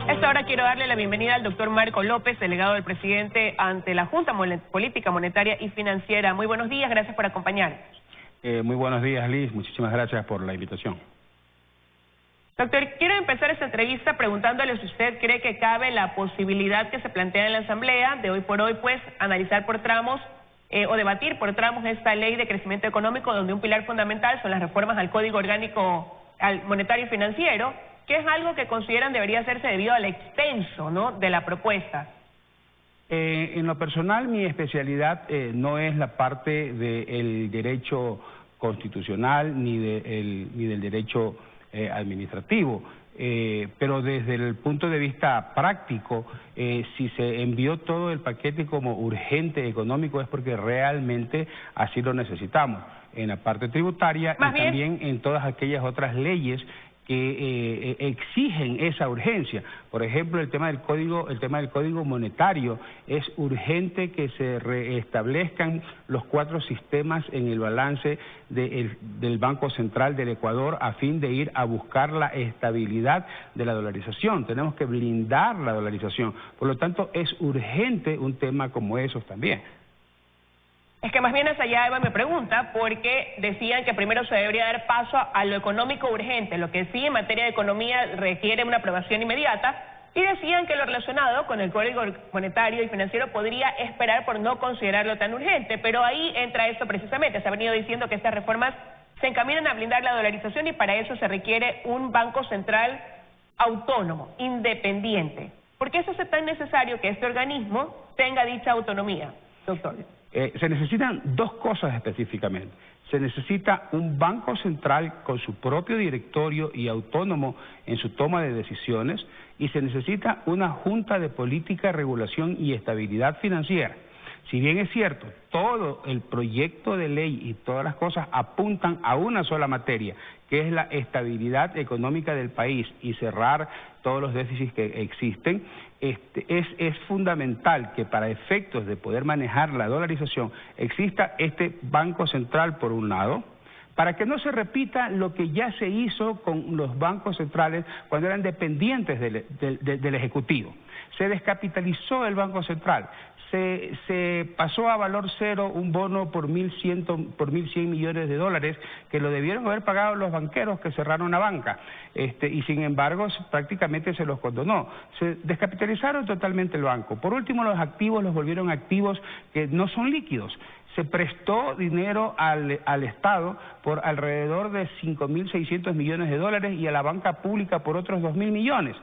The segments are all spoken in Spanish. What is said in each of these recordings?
A esta hora quiero darle la bienvenida al doctor Marco López, delegado del presidente ante la Junta Política Monetaria y Financiera. Muy buenos días, gracias por acompañarnos. Muy buenos días, Liz. Muchísimas gracias por la invitación. Doctor, quiero empezar esta entrevista preguntándole si usted cree que cabe la posibilidad que se plantea en la Asamblea de hoy por hoy, pues, analizar por tramos o debatir por tramos esta ley de crecimiento económico, donde un pilar fundamental son las reformas al Código Orgánico Monetario y Financiero, que es algo que consideran debería hacerse debido al extenso, ¿no?, de la propuesta. En lo personal, mi especialidad no es la parte del derecho constitucional ni del derecho administrativo, pero desde el punto de vista práctico, si se envió todo el paquete como urgente económico es porque realmente así lo necesitamos, en la parte tributaria y también en todas aquellas otras leyes que exigen esa urgencia. Por ejemplo, el tema del código monetario, es urgente que se reestablezcan los 4 sistemas en el balance del Banco Central del Ecuador a fin de ir a buscar la estabilidad de la dolarización. Tenemos que blindar la dolarización. Por lo tanto, es urgente un tema como esos también. Es que más bien hacia allá iba mi pregunta, porque decían que primero se debería dar paso a lo económico urgente, lo que sí en materia de economía requiere una aprobación inmediata, y decían que lo relacionado con el Código Monetario y Financiero podría esperar por no considerarlo tan urgente, pero ahí entra esto precisamente. Se ha venido diciendo que estas reformas se encaminan a blindar la dolarización y para eso se requiere un Banco Central autónomo, independiente. ¿Por qué eso es tan necesario que este organismo tenga dicha autonomía, doctor? Se necesitan 2 cosas específicamente. Se necesita un banco central con su propio directorio y autónomo en su toma de decisiones, y se necesita una Junta de Política, Regulación y Estabilidad Financiera. Si bien es cierto, todo el proyecto de ley y todas las cosas apuntan a una sola materia, que es la estabilidad económica del país y cerrar todos los déficits que existen, es fundamental que para efectos de poder manejar la dolarización exista este Banco Central por un lado, para que no se repita lo que ya se hizo con los bancos centrales cuando eran dependientes del Ejecutivo. Se descapitalizó el Banco Central, se pasó a valor cero un bono por 1.100 millones de dólares que lo debieron haber pagado los banqueros que cerraron la banca, y sin embargo prácticamente se los condonó. Se descapitalizaron totalmente el banco. Por último, los activos los volvieron activos que no son líquidos. Se prestó dinero al Estado por alrededor de 5.600 millones de dólares y a la banca pública por otros 2.000 millones,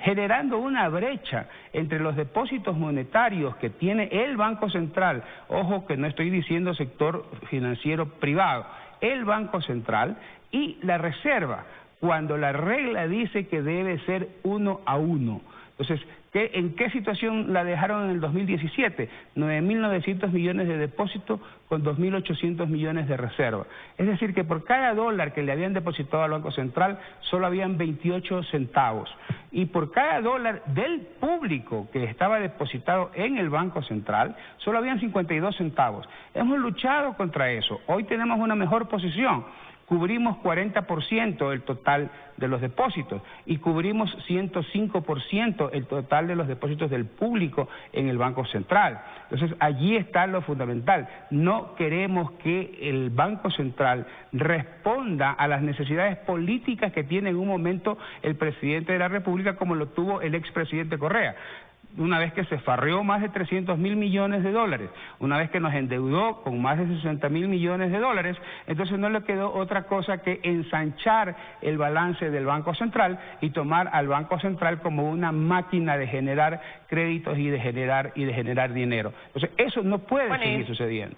generando una brecha entre los depósitos monetarios que tiene el Banco Central, ojo que no estoy diciendo sector financiero privado, el Banco Central y la Reserva, cuando la regla dice que debe ser 1 a 1. Entonces, ¿en qué situación la dejaron en el 2017? 9.900 millones de depósito con 2.800 millones de reserva. Es decir, que por cada dólar que le habían depositado al Banco Central, solo habían 28 centavos. Y por cada dólar del público que estaba depositado en el Banco Central, solo habían 52 centavos. Hemos luchado contra eso. Hoy tenemos una mejor posición. Cubrimos 40% el total de los depósitos y cubrimos 105% el total de los depósitos del público en el Banco Central. Entonces, allí está lo fundamental. No queremos que el Banco Central responda a las necesidades políticas que tiene en un momento el presidente de la República, como lo tuvo el expresidente Correa. Una vez que se farreó más de 300.000 millones de dólares, una vez que nos endeudó con más de 60.000 millones de dólares, entonces no le quedó otra cosa que ensanchar el balance del Banco Central y tomar al Banco Central como una máquina de generar créditos y de generar dinero. Entonces eso no puede seguir sucediendo.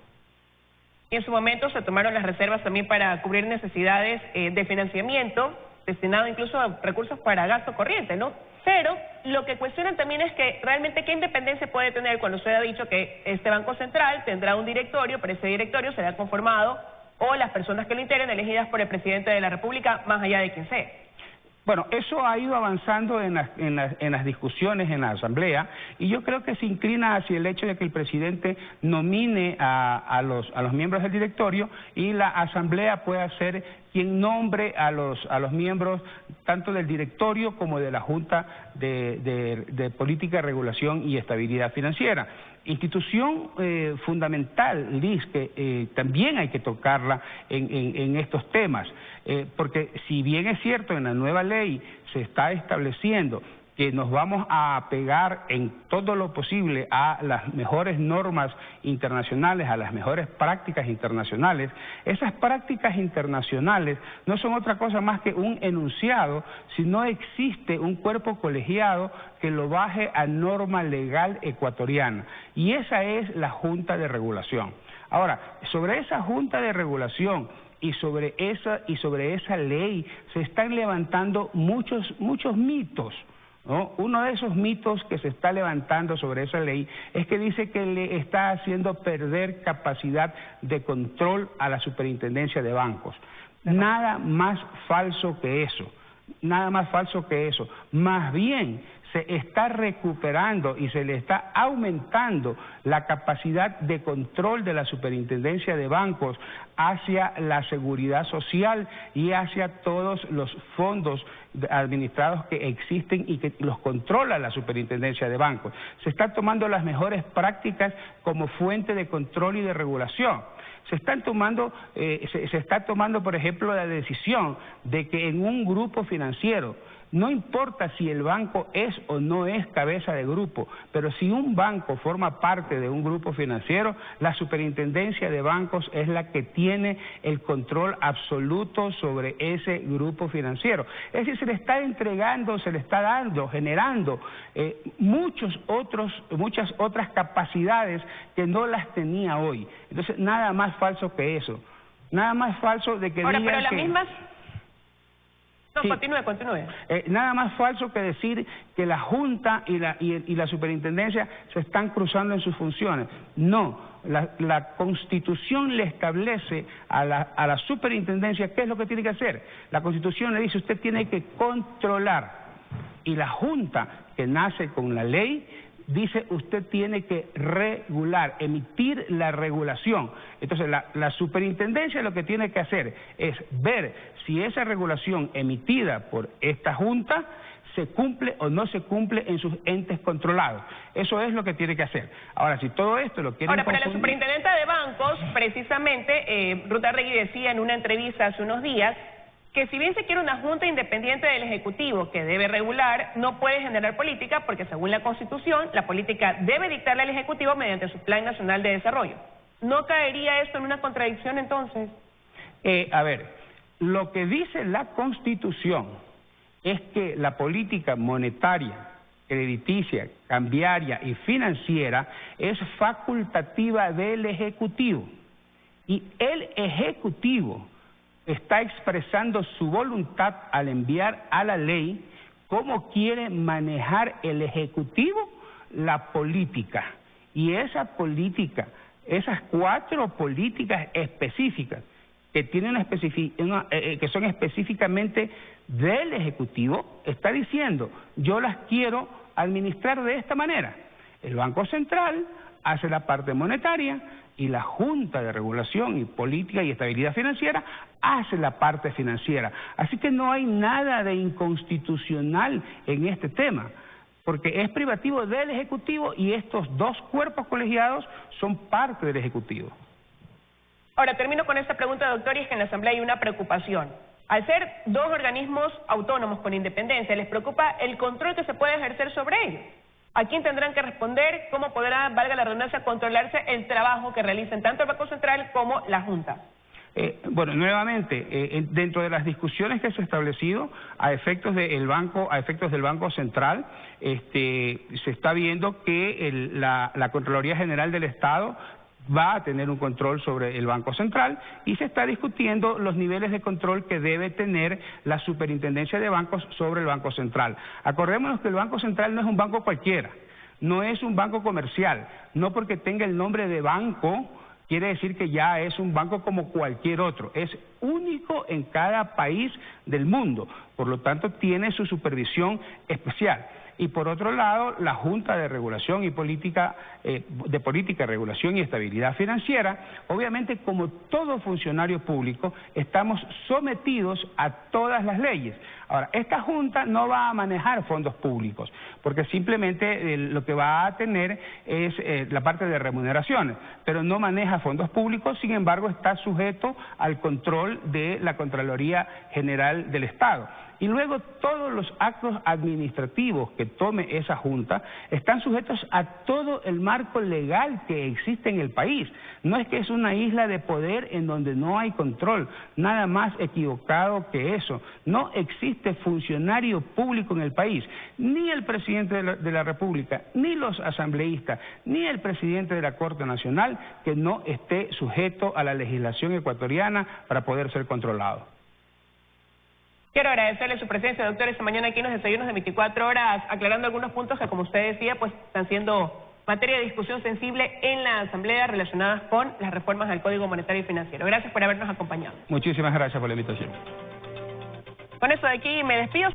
Y en su momento se tomaron las reservas también para cubrir necesidades de financiamiento, destinado incluso a recursos para gasto corriente, ¿no? Pero lo que cuestionan también es que realmente qué independencia puede tener cuando usted ha dicho que este Banco Central tendrá un directorio, pero ese directorio será conformado o las personas que lo integren elegidas por el presidente de la República, más allá de quien sea. Bueno, eso ha ido avanzando en las discusiones en la Asamblea, y yo creo que se inclina hacia el hecho de que el presidente nomine a los miembros del directorio y la Asamblea pueda ser quien nombre a los miembros tanto del directorio como de la Junta de Política, Regulación y Estabilidad Financiera. Institución fundamental, Liz, que también hay que tocarla en estos temas, porque si bien es cierto en la nueva ley se está estableciendo que nos vamos a apegar en todo lo posible a las mejores normas internacionales, a las mejores prácticas internacionales, esas prácticas internacionales no son otra cosa más que un enunciado si no existe un cuerpo colegiado que lo baje a norma legal ecuatoriana, y esa es la Junta de Regulación. Ahora, sobre esa Junta de Regulación y sobre esa ley se están levantando muchos mitos, ¿no? Uno de esos mitos que se está levantando sobre esa ley es que dice que le está haciendo perder capacidad de control a la Superintendencia de Bancos. Nada más falso que eso, nada más falso que eso. Más bien se está recuperando y se le está aumentando la capacidad de control de la Superintendencia de Bancos hacia la seguridad social y hacia todos los fondos administrados que existen y que los controla la Superintendencia de Bancos. Se están tomando las mejores prácticas como fuente de control y de regulación. Se está tomando, por ejemplo, la decisión de que en un grupo financiero, no importa si el banco es o no es cabeza de grupo, pero si un banco forma parte de un grupo financiero, la Superintendencia de Bancos es la que tiene el control absoluto sobre ese grupo financiero. Es decir, se le está entregando, se le está dando, generando muchas otras capacidades que no las tenía hoy. Entonces, nada más falso que eso. Nada más falso de que digan pero la que... misma... No, sí. Continúe. Nada más falso que decir que la Junta y la Superintendencia se están cruzando en sus funciones. No, la Constitución le establece a la Superintendencia qué es lo que tiene que hacer. La Constitución le dice usted tiene que controlar, y la Junta, que nace con la ley, dice usted tiene que regular, emitir la regulación. Entonces la Superintendencia lo que tiene que hacer es ver si esa regulación emitida por esta Junta se cumple o no se cumple en sus entes controlados. Eso es lo que tiene que hacer. Ahora, si todo esto lo quieren Ahora, para la Superintendenta de Bancos, precisamente, Ruth Arregui decía en una entrevista hace unos días que si bien se quiere una junta independiente del Ejecutivo que debe regular, no puede generar política porque según la Constitución, la política debe dictarle al Ejecutivo mediante su Plan Nacional de Desarrollo. ¿No caería esto en una contradicción entonces? A ver, lo que dice la Constitución es que la política monetaria, crediticia, cambiaria y financiera es facultativa del Ejecutivo. Y el Ejecutivo está expresando su voluntad al enviar a la ley cómo quiere manejar el Ejecutivo la política. Y esa política, esas 4 políticas específicas que tienen que son específicamente del Ejecutivo, está diciendo, yo las quiero administrar de esta manera. El Banco Central hace la parte monetaria y la Junta de Regulación y Política y Estabilidad Financiera hace la parte financiera. Así que no hay nada de inconstitucional en este tema, porque es privativo del Ejecutivo y estos 2 cuerpos colegiados son parte del Ejecutivo. Ahora, termino con esta pregunta, doctor, y es que en la Asamblea hay una preocupación. Al ser 2 organismos autónomos con independencia, les preocupa el control que se puede ejercer sobre ellos. ¿A quién tendrán que responder? ¿Cómo podrá, valga la redundancia, controlarse el trabajo que realicen tanto el Banco Central como la Junta? Bueno, nuevamente, dentro de las discusiones que se ha establecido a efectos del Banco Central, se está viendo que la Contraloría General del Estado va a tener un control sobre el Banco Central y se está discutiendo los niveles de control que debe tener la Superintendencia de Bancos sobre el Banco Central. Acordémonos que el Banco Central no es un banco cualquiera, no es un banco comercial, no porque tenga el nombre de banco quiere decir que ya es un banco como cualquier otro, es único en cada país del mundo, por lo tanto tiene su supervisión especial. y por otro lado la Junta de Regulación y Política, Regulación y Estabilidad Financiera. Obviamente, como todo funcionario público, estamos sometidos a todas las leyes. Ahora, esta Junta no va a manejar fondos públicos, porque simplemente lo que va a tener es la parte de remuneraciones, pero no maneja fondos públicos. Sin embargo, está sujeto al control de la Contraloría General del Estado. Y luego todos los actos administrativos que tome esa Junta están sujetos a todo el marco legal que existe en el país. No es que es una isla de poder en donde no hay control, nada más equivocado que eso. No existe funcionario público en el país, ni el presidente de la República, ni los asambleístas, ni el presidente de la Corte Nacional que no esté sujeto a la legislación ecuatoriana para poder ser controlado. Quiero agradecerle su presencia, doctor, esta mañana aquí en los desayunos de 24 horas, aclarando algunos puntos que, como usted decía, pues están siendo materia de discusión sensible en la Asamblea relacionadas con las reformas al Código Monetario y Financiero. Gracias por habernos acompañado. Muchísimas gracias por la invitación. Con eso de aquí me despido.